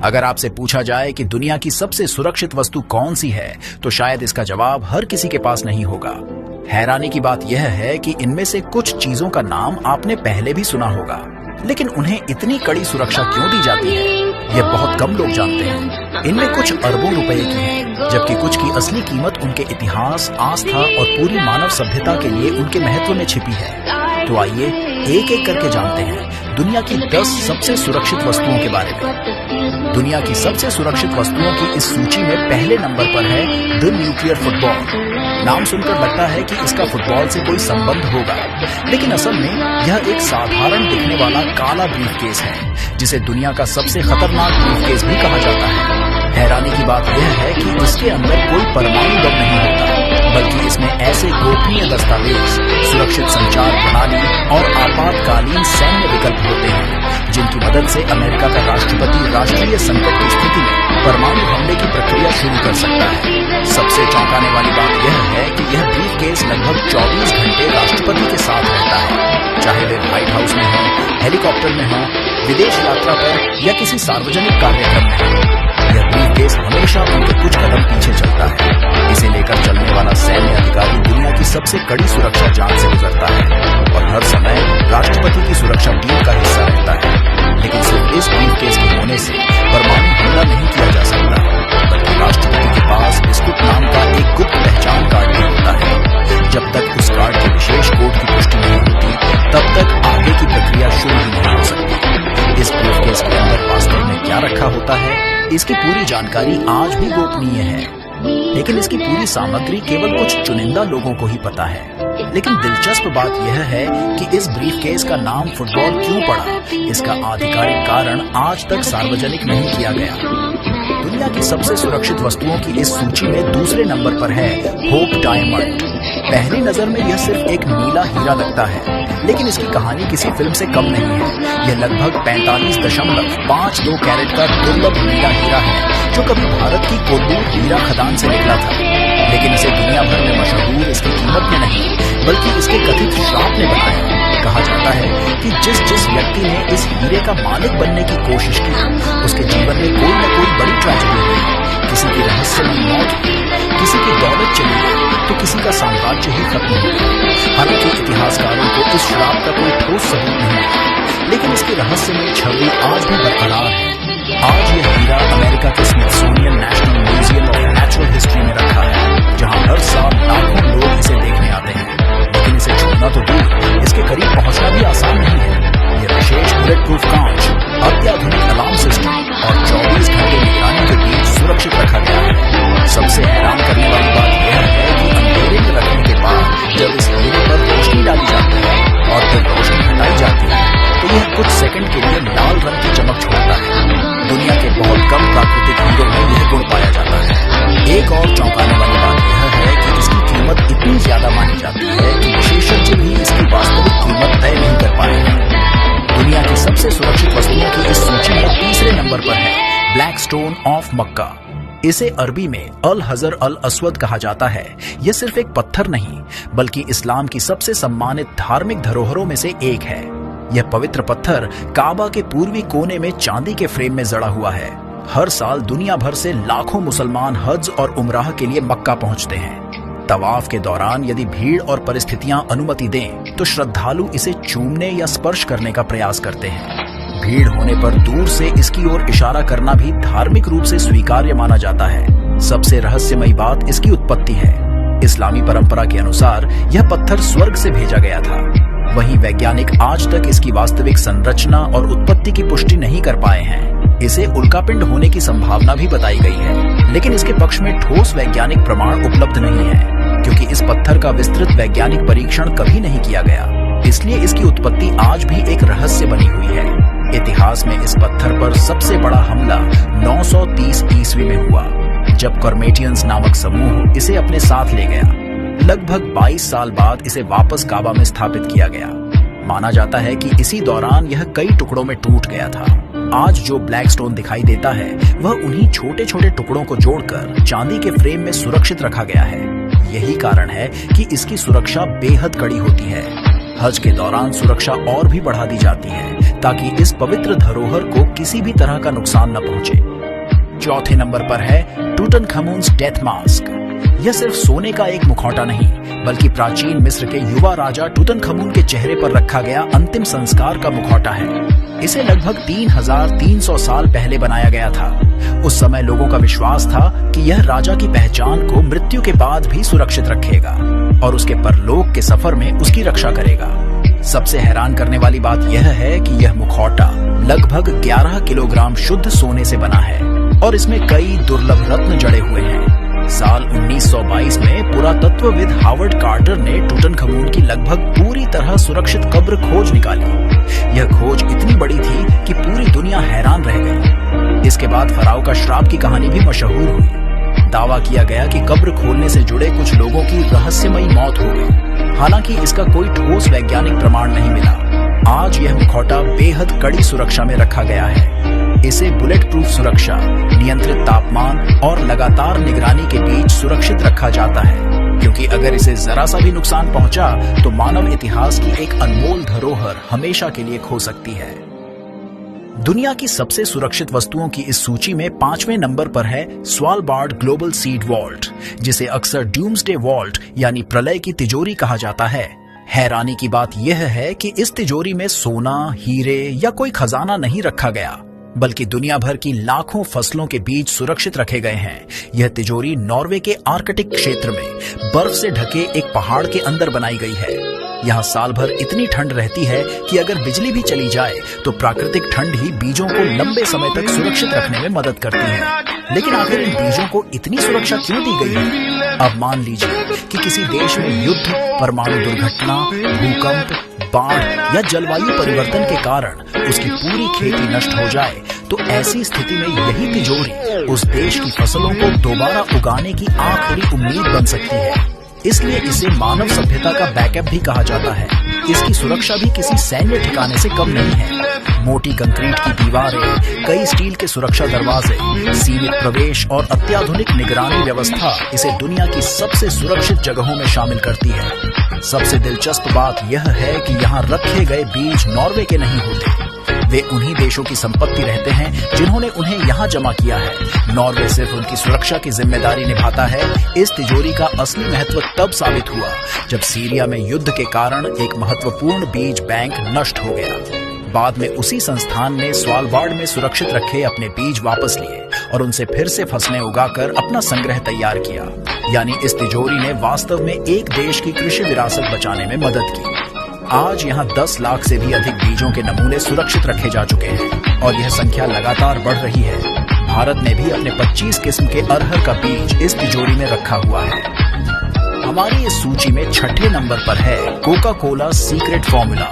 अगर आपसे पूछा जाए कि दुनिया की सबसे सुरक्षित वस्तु कौन सी है, तो शायद इसका जवाब हर किसी के पास नहीं होगा। हैरानी की बात यह है कि इनमें से कुछ चीजों का नाम आपने पहले भी सुना होगा, लेकिन उन्हें इतनी कड़ी सुरक्षा क्यों दी जाती है, यह बहुत कम लोग जानते हैं। इनमें कुछ अरबों रुपए की है, जबकि कुछ की असली कीमत उनके इतिहास, आस्था और पूरी मानव सभ्यता के लिए उनके महत्व में छिपी है। तो आइए एक एक करके जानते हैं दुनिया की 10 सबसे सुरक्षित वस्तुओं के बारे में। दुनिया की सबसे सुरक्षित वस्तुओं की इस सूची में पहले नंबर पर है द न्यूक्लियर फुटबॉल। नाम सुनकर लगता है कि इसका फुटबॉल से कोई संबंध होगा, लेकिन असल में यह एक साधारण दिखने वाला काला ब्रीफकेस है, जिसे दुनिया का सबसे खतरनाक ब्रीफकेस भी कहा जाता है। हैरानी की बात यह है कि इसके अंदर कोई परमाणु बम नहीं होता, बल्कि इसमें ऐसे गोपनीय दस्तावेज, सुरक्षित संचार प्रणाली और आपातकालीन सैन्य विकल्प होते हैं, जिनकी मदद से अमेरिका का राष्ट्रपति राष्ट्रीय संकट की स्थिति में परमाणु हमले की प्रक्रिया शुरू कर सकता है। सबसे चौंकाने वाली बात यह है कि यह ब्रीफकेस लगभग 24 घंटे राष्ट्रपति के साथ रहता है, चाहे वे व्हाइट हाउस में हो, हेलीकॉप्टर में हो, विदेश यात्रा पर या किसी सार्वजनिक कार्यक्रम में हो। यह ब्रीफकेस हमेशा उनके कुछ कदम पीछे चलता है। इसे लेकर चलने वाला सैन्य अधिकारी दुनिया की सबसे कड़ी सुरक्षा जांच से गुजरता है और हर समय राष्ट्रपति की सुरक्षा टीम का हिस्सा रहता है। लेकिन सिर्फ इस ब्रीफकेस के होने से परमाणु हमला नहीं किया जा सकता, बल्कि राष्ट्रपति के पास बिस्कुट नाम का एक गुप्त पहचान कार्ड भी होता है। जब तक उस कार्ड के विशेष कोड की पुष्टि नहीं होती, तब तक आगे की प्रक्रिया शुरू ही नहीं हो सकती। इस ब्रीफकेस के अंदर वास्तव में क्या रखा होता है, इसकी पूरी जानकारी आज भी गोपनीय है, लेकिन इसकी पूरी सामग्री केवल कुछ चुनिंदा लोगों को ही पता है। लेकिन दिलचस्प बात यह है कि इस ब्रीफकेस का नाम फुटबॉल क्यों पड़ा, इसका आधिकारिक कारण आज तक सार्वजनिक नहीं किया गया। दुनिया की सबसे सुरक्षित वस्तुओं की इस सूची में दूसरे नंबर पर है होप डायमंड। पहली नजर में यह सिर्फ एक नीला हीरा लगता है, लेकिन इसकी कहानी किसी फिल्म से कम नहीं है। यह लगभग 45.52 कैरेट का दुर्लभ नीला हीरा है, जो कभी भारत की कोल्लूर हीरा खदान से निकला था। लेकिन इसे दुनिया भर में मशहूर इसकी कीमत में नहीं, बल्कि इसके कथित श्राप ने बनाया। कहा जाता है कि जिस व्यक्ति ने इस हीरे का मालिक बनने की कोशिश की, उसके जीवन में कोई न कोई बड़ी ट्रेजेडी हुई। किसी की रहस्यमय मौत हुई, किसी की दौलत चली गई, तो किसी का साम्राज्य ही खत्म हो गया। हालांकि इतिहासकारों को इस श्राप का कोई ठोस सबूत नहीं है, लेकिन इसकी रहस्यमय छवि आज भी बरकरार है। आज यह हीरा अमेरिका के Smithsonian national museum of natural history में रखा है, जहां हर साल लाखों लोग इसे देखने आते हैं। लेकिन इसे छूना तो दूर, इसके करीब पहुंचना भी आसान नहीं है। यह विशेष बुलेट प्रूफ कांच, अत्याधुनिक अलार्म सिस्टम और 24 घंटे निगरानी के बीच सुरक्षित रखा गया है। सबसे हैरान करने वाली बात यह है कि अंधेरे में रखने के बाद जब इस हीरे पर रोशनी डाली जाती है और फिर रोशनी हटाई जाती है, तो यह कुछ सेकंड के लिए लाल रंग की चमक छोड़ता है। दुनिया के बहुत कम प्राकृतिक हीरों में यह गुण पाया जाता है। एक और चौंकाने वाली बात यह है कि इसकी कीमत इतनी ज्यादा मानी जाती है कि विशेषज्ञ भी इसकी वास्तविक कीमत तय नहीं कर पाए हैं। दुनिया की सबसे सुरक्षित वस्तुओं की इस सूची में तीसरे नंबर पर है ब्लैक स्टोन ऑफ मक्का। इसे अरबी में अल हजर अल अस्वद कहा जाता है। यह सिर्फ एक पत्थर नहीं, बल्कि इस्लाम की सबसे सम्मानित धार्मिक धरोहरों में से एक है। यह पवित्र पत्थर काबा के पूर्वी कोने में चांदी के फ्रेम में जड़ा हुआ है। हर साल दुनिया भर से लाखों मुसलमान हज और उमराह के लिए मक्का पहुंचते हैं। तवाफ के दौरान यदि भीड़ और परिस्थितियां अनुमति दें, तो श्रद्धालु इसे चूमने या स्पर्श करने का प्रयास करते हैं। भीड़ होने पर दूर से इसकी ओर इशारा करना भी धार्मिक रूप से स्वीकार्य माना जाता है। सबसे रहस्यमयी बात इसकी उत्पत्ति है। इस्लामी परंपरा के अनुसार यह पत्थर स्वर्ग से भेजा गया था। वहीं वैज्ञानिक आज तक इसकी वास्तविक संरचना और उत्पत्ति की पुष्टि नहीं कर पाए हैं। इसे उल्कापिंड होने की संभावना भी बताई गई है, लेकिन इसके पक्ष में ठोस वैज्ञानिक प्रमाण उपलब्ध नहीं है, क्योंकि इस पत्थर का विस्तृत वैज्ञानिक परीक्षण कभी नहीं किया गया। इसलिए इसकी उत्पत्ति आज भी एक रहस्य बनी हुई है। इतिहास में इस पत्थर पर सबसे बड़ा हमला 930 ईस्वी में हुआ, जब कर्मेटियंस नामक समूह इसे अपने साथ ले गया। लगभग 22 साल बाद इसे वापस काबा में स्थापित किया गया। माना जाता है कि इसी दौरान यह कई टुकड़ों में टूट गया था। आज जो ब्लैक स्टोन दिखाई देता है, वह उन्हीं छोटे छोटे टुकड़ों को जोड़कर चांदी के फ्रेम में सुरक्षित रखा गया है। यही कारण है कि इसकी सुरक्षा बेहद कड़ी होती है। हज के दौरान सुरक्षा और भी बढ़ा दी जाती है, ताकि इस पवित्र धरोहर को किसी भी तरह का नुकसान न पहुंचे। चौथे नंबर पर है टूटनखामुन्स डेथ मास्क। यह सिर्फ सोने का एक मुखौटा नहीं, बल्कि प्राचीन मिस्र के युवा राजा टूटनखामुन के चेहरे पर रखा गया अंतिम संस्कार का मुखौटा है। इसे लगभग 3300 साल पहले बनाया गया था। उस समय लोगों का विश्वास था कि यह राजा की पहचान को मृत्यु के बाद भी सुरक्षित रखेगा और उसके परलोक के सफर में उसकी रक्षा करेगा। सबसे हैरान करने वाली बात यह है कि यह मुखौटा लगभग 11 किलोग्राम शुद्ध सोने से बना है और इसमें कई दुर्लभ रत्न जड़े हुए हैं। साल 1922 में पुरातत्वविद हावर्ड कार्टर ने टूटनखामुन की लगभग पूरी तरह सुरक्षित कब्र खोज निकाली। यह खोज इतनी बड़ी थी कि पूरी दुनिया हैरान रह गई। इसके बाद फराओ का श्राप की कहानी भी मशहूर हुई। दावा किया गया कि कब्र खोलने से जुड़े कुछ लोगों की रहस्यमयी मौत हो गई। हालांकि इसका कोई ठोस वैज्ञानिक प्रमाण नहीं मिला। आज यह मुखौटा बेहद कड़ी सुरक्षा में रखा गया है। इसे बुलेट प्रूफ सुरक्षा, नियंत्रित तापमान और लगातार निगरानी के बीच सुरक्षित रखा जाता है, क्योंकि अगर इसे जरा सा भी नुकसान पहुंचा तो मानव इतिहास की एक अनमोल धरोहर हमेशा के लिए खो सकती है। दुनिया की सबसे सुरक्षित वस्तुओं की इस सूची में 5वें नंबर पर है स्वालबार्ड ग्लोबल सीड वॉल्ट, जिसे अक्सर डूम्सडे वॉल्ट यानी प्रलय की तिजोरी कहा जाता है। हैरानी की बात यह है कि इस तिजोरी में सोना, हीरे या कोई खजाना नहीं रखा गया, बल्कि दुनिया भर की लाखों फसलों के बीज सुरक्षित रखे गए हैं। यह तिजोरी नॉर्वे के आर्कटिक क्षेत्र में बर्फ से ढके एक पहाड़ के अंदर बनाई गई है। यहाँ साल भर इतनी ठंड रहती है कि अगर बिजली भी चली जाए तो प्राकृतिक ठंड ही बीजों को लंबे समय तक सुरक्षित रखने में मदद करती है। लेकिन आखिर इन बीजों को इतनी सुरक्षा क्यों दी गई है? अब मान लीजिए कि किसी देश में युद्ध, परमाणु दुर्घटना, भूकंप, बाढ़ या जलवायु परिवर्तन के कारण उसकी पूरी खेती नष्ट हो जाए, तो ऐसी स्थिति में यही तिजोरी उस देश की फसलों को दोबारा उगाने की आखिरी उम्मीद बन सकती है। इसलिए इसे मानव सभ्यता का बैकअप भी कहा जाता है। इसकी सुरक्षा भी किसी सैन्य ठिकाने से कम नहीं है। मोटी कंक्रीट की दीवारें, कई स्टील के सुरक्षा दरवाजे, सीमित प्रवेश और अत्याधुनिक निगरानी व्यवस्था इसे दुनिया की सबसे सुरक्षित जगहों में शामिल करती है। सबसे दिलचस्प बात यह है कि यहाँ रखे गए बीज नॉर्वे के नहीं होते। वे उन्हीं देशों की संपत्ति रहते हैं जिन्होंने उन्हें यहाँ जमा किया है। नॉर्वे सिर्फ उनकी सुरक्षा की जिम्मेदारी निभाता है। इस तिजोरी का असली महत्व तब साबित हुआ जब सीरिया में युद्ध के कारण एक महत्वपूर्ण बीज बैंक नष्ट हो गया। बाद में उसी संस्थान ने स्वालबार्ड में सुरक्षित रखे अपने बीज वापस लिए और उनसे फिर से फसलें उगाकर अपना संग्रह तैयार किया। यानी इस तिजोरी ने वास्तव में एक देश की कृषि विरासत बचाने में मदद की। आज यहाँ 10 लाख से भी अधिक बीजों के नमूने सुरक्षित रखे जा चुके हैं और यह संख्या लगातार बढ़ रही है। भारत ने भी अपने 25 किस्म के अरहर का बीज इस तिजोरी में रखा हुआ है। हमारी इस सूची में 6ठे नंबर पर है कोका कोला सीक्रेट फॉर्मूला।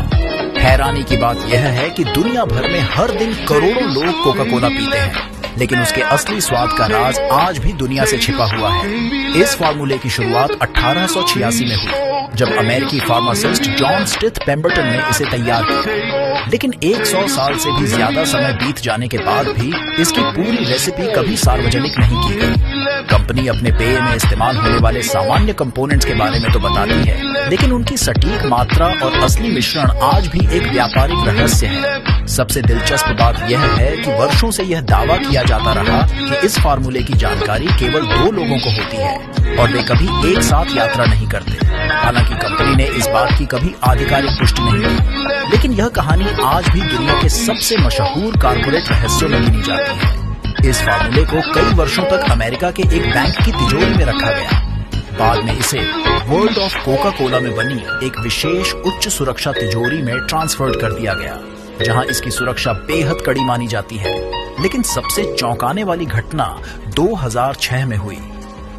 हैरानी की बात यह है कि दुनिया भर में हर दिन करोड़ों लोग कोका कोला पीते हैं, लेकिन उसके असली स्वाद का राज आज भी दुनिया से छिपा हुआ है। इस फार्मूले की शुरुआत 1886 में हुई, जब अमेरिकी फार्मासिस्ट जॉन स्टिथ पेम्बरटन ने इसे तैयार किया। लेकिन 100 साल से भी ज्यादा समय बीत जाने के बाद भी इसकी पूरी रेसिपी कभी सार्वजनिक नहीं की गई। कंपनी अपने पेय में इस्तेमाल होने वाले सामान्य कंपोनेंट्स के बारे में तो बताती है, लेकिन उनकी सटीक मात्रा और असली मिश्रण आज भी एक व्यापारिक रहस्य है। सबसे दिलचस्प बात यह है कि वर्षों से यह दावा किया जाता रहा कि इस फार्मूले की जानकारी केवल 2 लोगों को होती है और वे कभी एक साथ यात्रा नहीं करते। हालांकि कंपनी ने इस बात की कभी आधिकारिक पुष्टि नहीं की, लेकिन यह कहानी आज भी दुनिया के सबसे मशहूर कॉर्पोरेट रहस्यों में गिनी जाती है। इस फार्मूले को कई वर्षों तक अमेरिका के एक बैंक की तिजोरी में रखा गया। बाद में इसे वर्ल्ड ऑफ कोका कोला में बनी एक विशेष उच्च सुरक्षा तिजोरी में ट्रांसफर कर दिया गया, जहां इसकी सुरक्षा बेहद कड़ी मानी जाती है। लेकिन सबसे चौंकाने वाली घटना 2006 में हुई,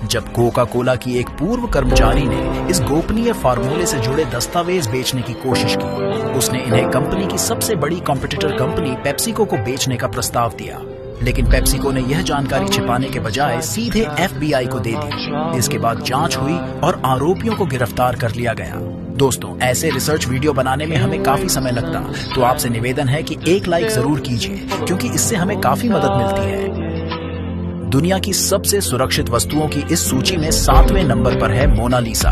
जब कोका कोला की एक पूर्व कर्मचारी ने इस गोपनीय फार्मूले से जुड़े दस्तावेज बेचने की कोशिश की। उसने इन्हें कंपनी की सबसे बड़ी कॉम्पिटिटर कंपनी पेप्सिको को बेचने का प्रस्ताव दिया, लेकिन पेप्सिको ने यह जानकारी छिपाने के बजाय सीधे FBI को दे दी। इसके बाद जांच हुई और आरोपियों को गिरफ्तार कर लिया गया। दोस्तों, ऐसे रिसर्च वीडियो बनाने में हमें काफी समय लगता, तो आपसे निवेदन है कि एक लाइक जरूर कीजिए, क्योंकि इससे हमें काफी मदद मिलती है। दुनिया की सबसे सुरक्षित वस्तुओं की इस सूची में 7वें नंबर पर है मोनालिसा।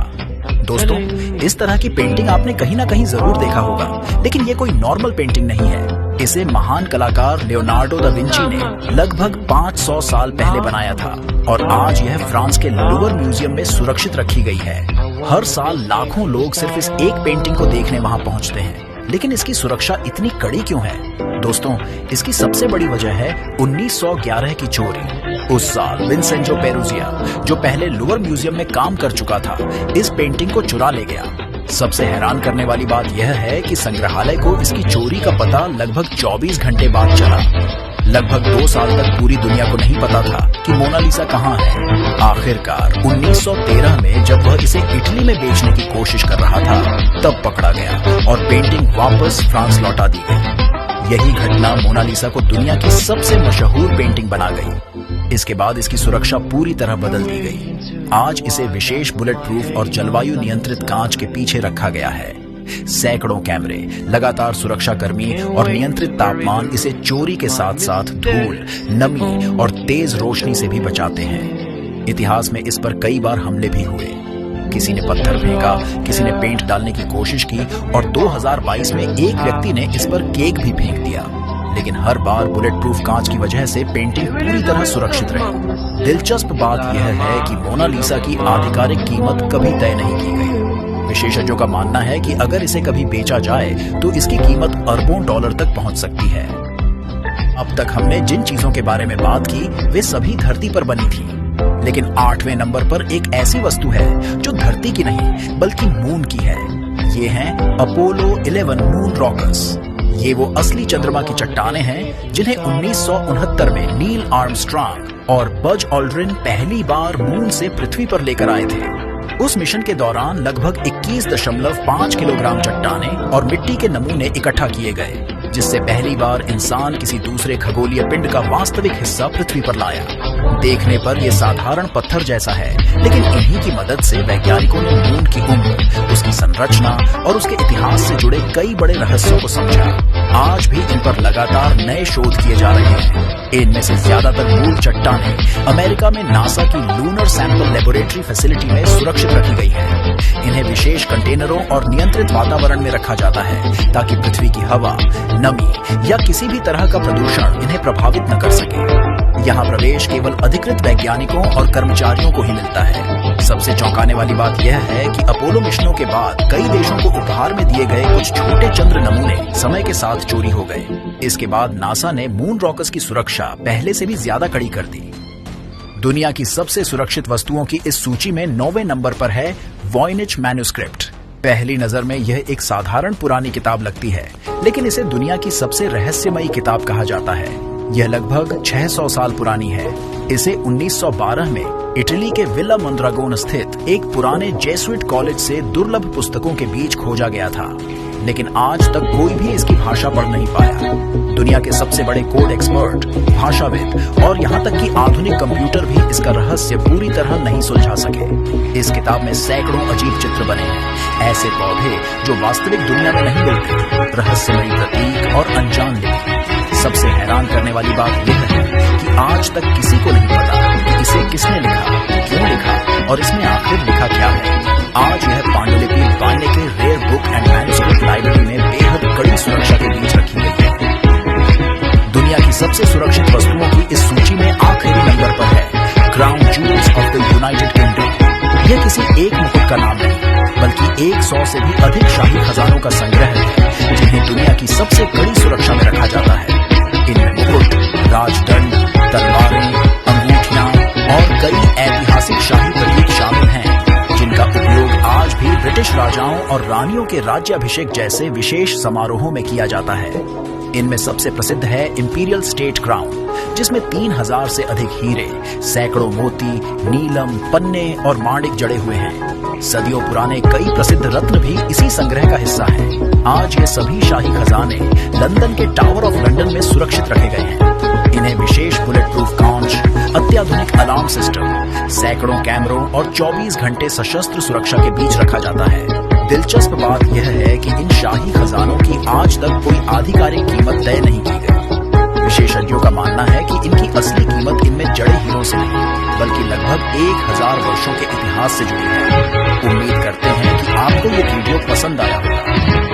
दोस्तों, इस तरह की पेंटिंग आपने कहीं ना कहीं जरूर देखा होगा, लेकिन ये कोई नॉर्मल पेंटिंग नहीं है। इसे महान कलाकार लियोनार्डो दा विंची ने लगभग 500 साल पहले बनाया था और आज यह फ्रांस के लूवर म्यूजियम में सुरक्षित रखी गई है। हर साल लाखों लोग सिर्फ इस एक पेंटिंग को देखने वहां पहुंचते हैं, लेकिन इसकी सुरक्षा इतनी कड़ी क्यों है? दोस्तों, इसकी सबसे बड़ी वजह है 1911 की चोरी। उस साल विंसेंजो पेरुजिया, जो पहले लूवर म्यूजियम में काम कर चुका था, इस पेंटिंग को चुरा ले गया। सबसे हैरान करने वाली बात यह है कि संग्रहालय को इसकी चोरी का पता लगभग 24 घंटे बाद चला। लगभग 2 साल तक पूरी दुनिया को नहीं पता था कि मोनालिसा कहाँ है। आखिरकार 1913 में जब वह इसे इटली में बेचने की कोशिश कर रहा था, तब पकड़ा गया और पेंटिंग वापस फ्रांस लौटा दी गई। यही घटना मोनालिसा को दुनिया की सबसे मशहूर पेंटिंग बना गई। इसके बाद इसकी सुरक्षा पूरी तरह बदल दी गई। आज इसे विशेष बुलेट प्रूफ और जलवायु नियंत्रित कांच के पीछे रखा गया है। सैकड़ों कैमरे, लगातार सुरक्षा कर्मी और नियंत्रित तापमान इसे चोरी के साथ साथ धूल, नमी और तेज रोशनी से भी बचाते हैं। इतिहास में इस पर कई बार हमले भी हुए। किसी ने पत्थर फेंका, किसी ने पेंट डालने की कोशिश की और 2022 में एक व्यक्ति ने इस पर केक भी फेंक दिया। लेकिन हर बार बुलेट प्रूफ कांच की वजह से पेंटिंग पूरी तरह सुरक्षित रही। दिलचस्प बात यह है कि मोनालिसा की आधिकारिक कीमत कभी तय नहीं की गई। विशेषज्ञों का मानना है कि अगर इसे कभी बेचा जाए तो इसकी कीमत अरबों डॉलर तक पहुंच सकती है। अब तक हमने जिन चीजों के बारे में बात की वे सभी धरती पर बनी थी, लेकिन 8वें नंबर पर एक ऐसी वस्तु है जो धरती की नहीं बल्कि मून की है। ये हैं अपोलो 11 मून रॉकर्स। ये वो असली चंद्रमा की चट्टानें हैं जिन्हें 1969 में नील आर्मस्ट्रांग और बज ऑल्ड्रिन पहली बार मून से पृथ्वी पर लेकर आए थे। उस मिशन के दौरान लगभग 21.5 किलोग्राम चट्टानें और मिट्टी के नमूने इकट्ठा किए गए, जिससे पहली बार इंसान किसी दूसरे खगोलीय पिंड का वास्तविक हिस्सा पृथ्वी पर लाया। देखने पर यह साधारण पत्थर जैसा है, लेकिन इन्हीं की मदद से वैज्ञानिकों ने मून की उम्र, उसकी संरचना और उसके इतिहास से जुड़े कई बड़े रहस्यों को समझा। आज भी इन पर लगातार नए शोध किए जा रहे हैं। इनमें से ज्यादातर मूल चट्टानें अमेरिका में नासा की लूनर सैंपल लेबोरेटरी फैसिलिटी में सुरक्षित रखी गई है। इन्हें विशेष कंटेनरों और नियंत्रित वातावरण में रखा जाता है ताकि पृथ्वी की हवा, नमी या किसी भी तरह का प्रदूषण इन्हें प्रभावित न कर सके। यहाँ प्रवेश केवल अधिकृत वैज्ञानिकों और कर्मचारियों को ही मिलता है। सबसे चौंकाने वाली बात यह है कि अपोलो मिशनों के बाद कई देशों को उपहार में दिए गए कुछ छोटे चंद्र नमूने समय के साथ चोरी हो गए। इसके बाद नासा ने मून रॉकर्स की सुरक्षा पहले से भी ज्यादा कड़ी कर दी। दुनिया की सबसे सुरक्षित वस्तुओं की इस सूची में 9वें नंबर पर है वॉयनिच मैन्युस्क्रिप्ट। पहली नजर में यह एक साधारण पुरानी किताब लगती है, लेकिन इसे दुनिया की सबसे रहस्यमयी किताब कहा जाता है। यह लगभग 600 साल पुरानी है। इसे 1912 में इटली के विला मोंद्रागोन स्थित एक पुराने जेसुइट कॉलेज से दुर्लभ पुस्तकों के बीच खोजा गया था, लेकिन आज तक कोई भी इसकी भाषा पढ़ नहीं पाया। दुनिया के सबसे बड़े कोड एक्सपर्ट, भाषाविद और यहाँ तक कि आधुनिक कंप्यूटर भी इसका रहस्य पूरी तरह नहीं सुलझा सके। इस किताब में सैकड़ों अजीब चित्र बने हैं, ऐसे पौधे जो वास्तविक दुनिया में नहीं मिलते, रहस्यमयी प्रतीक और अनजान लिपि। सबसे हैरान करने वाली बात यह है कि आज तक किसी को नहीं पता कि इसे किसने लिखा, क्यों लिखा और इसमें आखिर लिखा क्या है। आज यह पांडुलिपि वाइने के rare book and manuscript library में बेहद कड़ी सुरक्षा के बीच रखी गई है। दुनिया की सबसे सुरक्षित वस्तुओं की इस सूची में आखिरी नंबर पर है crown jewels of the United Kingdom. यह किसी एक मुकुट का नाम नहीं, बल्कि 100 से भी अधिक शाही खजानों का संग्रह है, जिन्हें दुनिया की सबसे कड़ी सुरक्षा में रखा जाता है। इनमें मुकुट, राजदंड, तलवारें, अंगूठियां और कई ऐतिहासिक शाही प्रतीक शामिल हैं, जिनका उपयोग आज भी ब्रिटिश राजाओं और रानियों के राज्याभिषेक जैसे विशेष समारोहों में किया जाता है। इनमें सबसे प्रसिद्ध है इंपीरियल स्टेट क्राउन, जिसमें 3000 से अधिक हीरे, सैकड़ों मोती, नीलम, पन्ने और माणिक जड़े हुए हैं। सदियों पुराने कई प्रसिद्ध रत्न भी इसी संग्रह का हिस्सा हैं। आज ये सभी शाही खजाने लंदन के टावर ऑफ लंदन में सुरक्षित रखे गए हैं। इन्हें विशेष बुलेट प्रूफ कांच, अत्याधुनिक अलार्म सिस्टम, सैकड़ों कैमरों और 24 घंटे सशस्त्र सुरक्षा के बीच रखा जाता है। दिलचस्प बात यह है कि इन शाही खजानों की आज तक कोई आधिकारिक कीमत तय नहीं की गई। विशेषज्ञों का मानना है कि इनकी असली कीमत इनमें जड़े हीरों से नहीं, बल्कि लगभग 1000 वर्षों के इतिहास से जुड़ी है। उम्मीद करते हैं कि आपको ये वीडियो पसंद आया होगा।